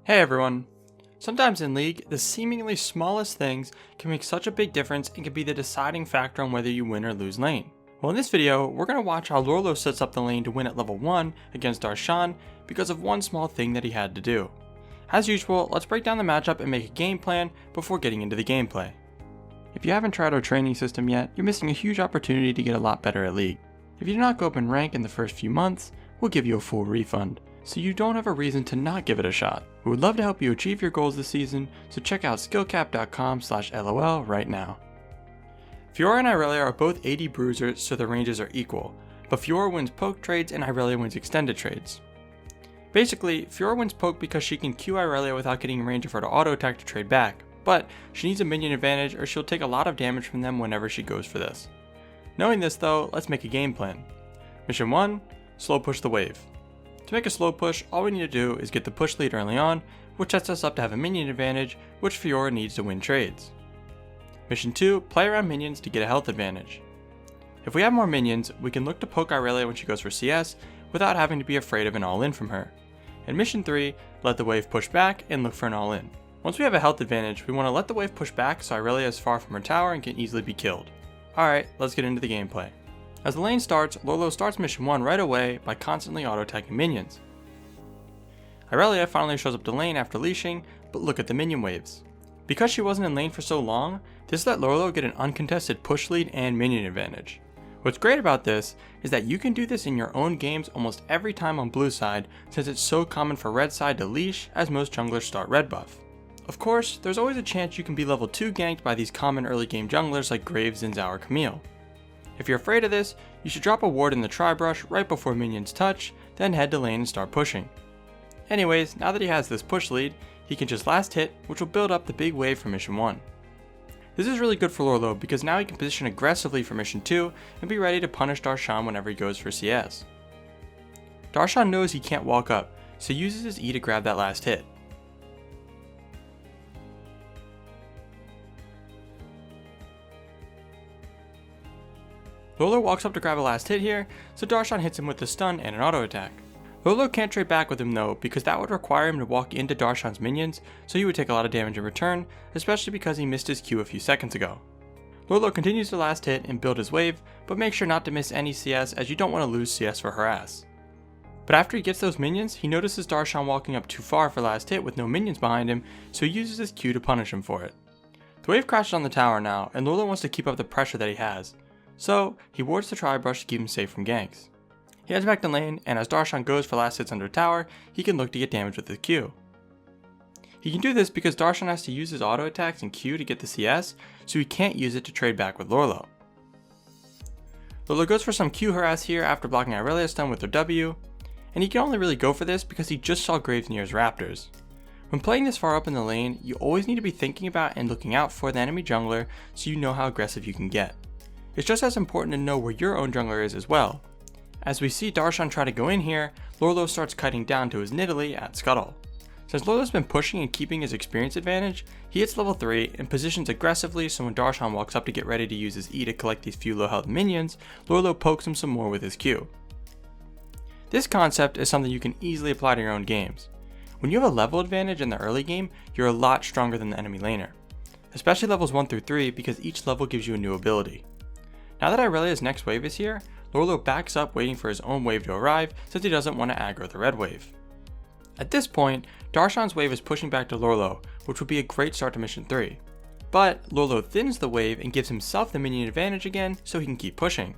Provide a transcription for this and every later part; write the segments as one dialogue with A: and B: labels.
A: Hey everyone! Sometimes in League, the seemingly smallest things can make such a big difference and can be the deciding factor on whether you win or lose lane. Well, in this video, we're going to watch how Lourlo sets up the lane to win at level 1 against Darshan because of one small thing that he had to do. As usual, let's break down the matchup and make a game plan before getting into the gameplay. If you haven't tried our training system yet, you're missing a huge opportunity to get a lot better at League. If you do not go up in rank in the first few months, we'll give you a full refund, so you don't have a reason to not give it a shot. We would love to help you achieve your goals this season, so check out skillcap.com/LOL right now. Fiora and Irelia are both AD bruisers, so their ranges are equal, but Fiora wins poke trades and Irelia wins extended trades. Basically, Fiora wins poke because she can Q Irelia without getting in range of her to auto attack to trade back, but she needs a minion advantage or she'll take a lot of damage from them whenever she goes for this. Knowing this though, let's make a game plan. Mission 1, slow push the wave. To make a slow push, all we need to do is get the push lead early on, which sets us up to have a minion advantage, which Fiora needs to win trades. Mission 2, play around minions to get a health advantage. If we have more minions, we can look to poke Irelia when she goes for CS without having to be afraid of an all-in from her. And Mission 3, let the wave push back and look for an all-in. Once we have a health advantage, we want to let the wave push back so Irelia is far from her tower and can easily be killed. Alright, let's get into the gameplay. As the lane starts, Lourlo starts Mission 1 right away by constantly auto-attacking minions. Irelia finally shows up to lane after leashing, but look at the minion waves. Because she wasn't in lane for so long, this let Lourlo get an uncontested push lead and minion advantage. What's great about this is that you can do this in your own games almost every time on blue side, since it's so common for red side to leash as most junglers start red buff. Of course, there's always a chance you can be level 2 ganked by these common early game junglers like Graves, Xin or Camille. If you're afraid of this, you should drop a ward in the tri-brush right before minions touch, then head to lane and start pushing. Anyways, now that he has this push lead, he can just last hit, which will build up the big wave for Mission 1. This is really good for Lourlo because now he can position aggressively for Mission 2 and be ready to punish Darshan whenever he goes for CS. Darshan knows he can't walk up, so he uses his E to grab that last hit. Lourlo walks up to grab a last hit here, so Darshan hits him with the stun and an auto attack. Lourlo can't trade back with him though, because that would require him to walk into Darshan's minions, so he would take a lot of damage in return, especially because he missed his Q a few seconds ago. Lourlo continues the last hit and build his wave, but make sure not to miss any CS as you don't want to lose CS for harass. But after he gets those minions, he notices Darshan walking up too far for last hit with no minions behind him, so he uses his Q to punish him for it. The wave crashes on the tower now, and Lourlo wants to keep up the pressure that he has, so he wards the tri-brush to keep him safe from ganks. He heads back to lane, and as Darshan goes for last hits under tower, he can look to get damage with his Q. He can do this because Darshan has to use his auto attacks and Q to get the CS, so he can't use it to trade back with Lourlo. Lourlo goes for some Q harass here after blocking Irelia's stun with their W, and he can only really go for this because he just saw Graves near his Raptors. When playing this far up in the lane, you always need to be thinking about and looking out for the enemy jungler so you know how aggressive you can get. It's just as important to know where your own jungler is as well. As we see Darshan try to go in here, Lourlo starts kiting down to his Nidalee at Scuttle. Since Lourlo's been pushing and keeping his experience advantage, he hits level 3 and positions aggressively, so when Darshan walks up to get ready to use his E to collect these few low health minions, Lourlo pokes him some more with his Q. This concept is something you can easily apply to your own games. When you have a level advantage in the early game, you're a lot stronger than the enemy laner. Especially levels 1 through 3 because each level gives you a new ability. Now that Irelia's next wave is here, Lourlo backs up waiting for his own wave to arrive since he doesn't want to aggro the red wave. At this point, Darshan's wave is pushing back to Lourlo, which would be a great start to Mission 3. But Lourlo thins the wave and gives himself the minion advantage again so he can keep pushing.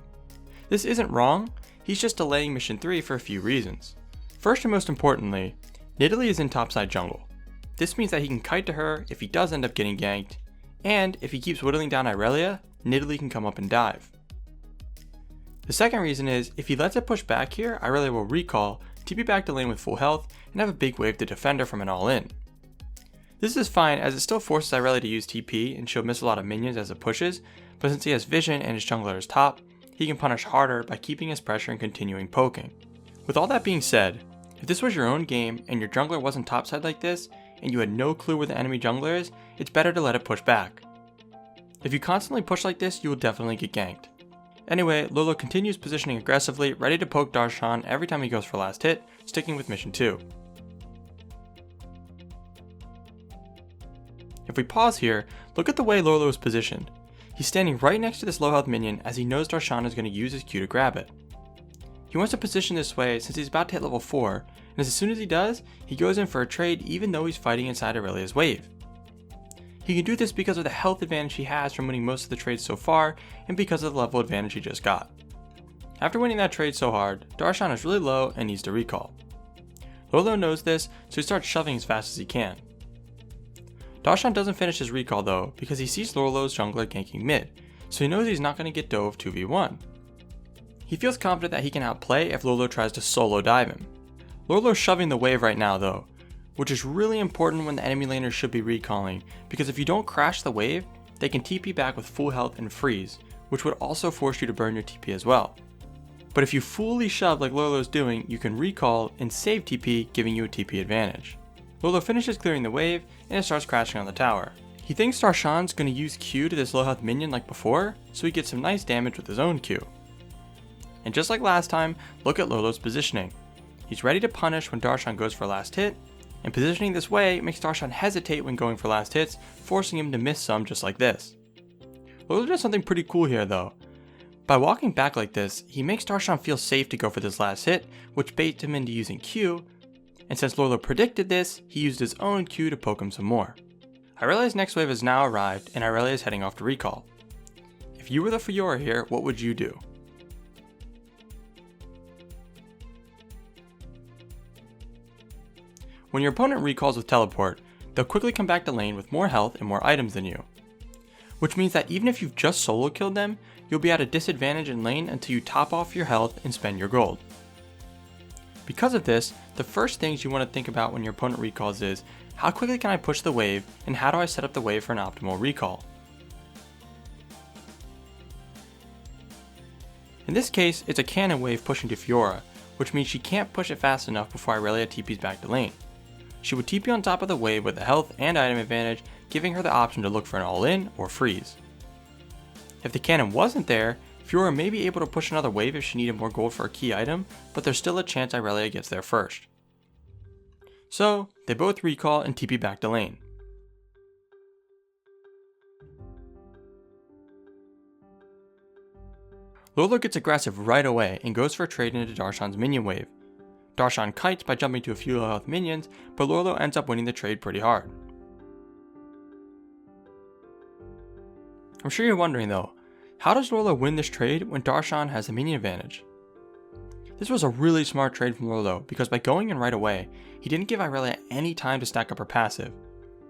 A: This isn't wrong, he's just delaying Mission 3 for a few reasons. First and most importantly, Nidalee is in topside jungle. This means that he can kite to her if he does end up getting ganked, and if he keeps whittling down Irelia, Nidalee can come up and dive. The second reason is, if he lets it push back here, Irelia will recall, TP back to lane with full health, and have a big wave to defend her from an all-in. This is fine as it still forces Irelia to use TP and she'll miss a lot of minions as it pushes, but since he has vision and his jungler is top, he can punish harder by keeping his pressure and continuing poking. With all that being said, if this was your own game and your jungler wasn't topside like this, and you had no clue where the enemy jungler is, it's better to let it push back. If you constantly push like this, you will definitely get ganked. Anyway, Lourlo continues positioning aggressively, ready to poke Darshan every time he goes for last hit, sticking with Mission 2. If we pause here, look at the way Lourlo is positioned. He's standing right next to this low health minion as he knows Darshan is going to use his Q to grab it. He wants to position this way since he's about to hit level 4, and as soon as he does, he goes in for a trade even though he's fighting inside Aurelia's wave. He can do this because of the health advantage he has from winning most of the trades so far, and because of the level advantage he just got. After winning that trade so hard, Darshan is really low and needs to recall. Lourlo knows this, so he starts shoving as fast as he can. Darshan doesn't finish his recall though, because he sees Lourlo's jungler ganking mid, so he knows he's not going to get dove 2v1. He feels confident that he can outplay if Lourlo tries to solo dive him. Lourlo's shoving the wave right now though, which is really important when the enemy laners should be recalling, because if you don't crash the wave, they can TP back with full health and freeze, which would also force you to burn your TP as well. But if you fully shove like Lourlo's doing, you can recall and save TP, giving you a TP advantage. Lourlo finishes clearing the wave, and it starts crashing on the tower. He thinks Darshan's going to use Q to this low health minion like before, so he gets some nice damage with his own Q. And just like last time, look at Lourlo's positioning. He's ready to punish when Darshan goes for a last hit, and positioning this way makes Darshan hesitate when going for last hits, forcing him to miss some just like this. Lourlo does something pretty cool here though. By walking back like this, he makes Darshan feel safe to go for this last hit, which baits him into using Q, and since Lourlo predicted this, he used his own Q to poke him some more. Aurelia's next wave has now arrived, and Aurelia is heading off to recall. If you were the Fiora here, what would you do? When your opponent recalls with teleport, they'll quickly come back to lane with more health and more items than you. Which means that even if you've just solo killed them, you'll be at a disadvantage in lane until you top off your health and spend your gold. Because of this, the first things you want to think about when your opponent recalls is, how quickly can I push the wave, and how do I set up the wave for an optimal recall? In this case, it's a cannon wave pushing to Fiora, which means she can't push it fast enough before Aurelia TPs back to lane. She would TP on top of the wave with the health and item advantage, giving her the option to look for an all-in or freeze. If the cannon wasn't there, Fiora may be able to push another wave if she needed more gold for a key item, but there's still a chance Aurelia gets there first. So, they both recall and TP back to lane. Lourlo gets aggressive right away and goes for a trade into Darshan's minion wave. Darshan kites by jumping to a few low health minions, but Lourlo ends up winning the trade pretty hard. I'm sure you're wondering though, how does Lourlo win this trade when Darshan has the minion advantage? This was a really smart trade from Lourlo because by going in right away, he didn't give Aurelia any time to stack up her passive.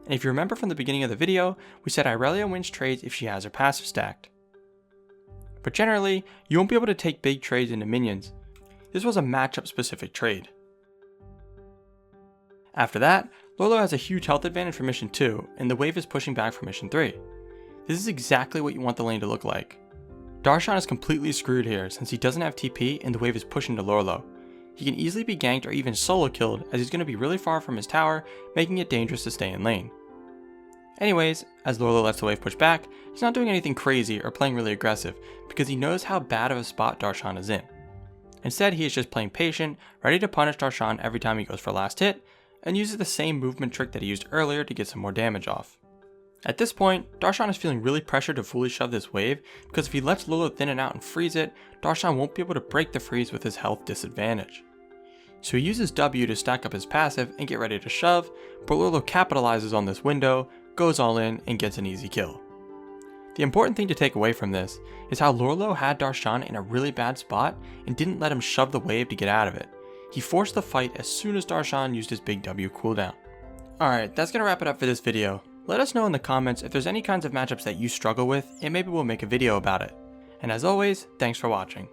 A: And if you remember from the beginning of the video, we said Aurelia wins trades if she has her passive stacked. But generally, you won't be able to take big trades into minions. This was a matchup specific trade. After that, Lourlo has a huge health advantage for mission 2, and the wave is pushing back for mission 3. This is exactly what you want the lane to look like. Darshan is completely screwed here since he doesn't have TP and the wave is pushing to Lourlo. He can easily be ganked or even solo killed as he's going to be really far from his tower, making it dangerous to stay in lane. Anyways, as Lourlo lets the wave push back, he's not doing anything crazy or playing really aggressive because he knows how bad of a spot Darshan is in. Instead, he is just playing patient, ready to punish Darshan every time he goes for last hit, and uses the same movement trick that he used earlier to get some more damage off. At this point, Darshan is feeling really pressured to fully shove this wave because if he lets Lourlo thin it out and freeze it, Darshan won't be able to break the freeze with his health disadvantage. So he uses W to stack up his passive and get ready to shove, but Lourlo capitalizes on this window, goes all in, and gets an easy kill. The important thing to take away from this is how Lourlo had Darshan in a really bad spot and didn't let him shove the wave to get out of it. He forced the fight as soon as Darshan used his big W cooldown. Alright, that's gonna wrap it up for this video. Let us know in the comments if there's any kinds of matchups that you struggle with, and maybe we'll make a video about it. And as always, thanks for watching.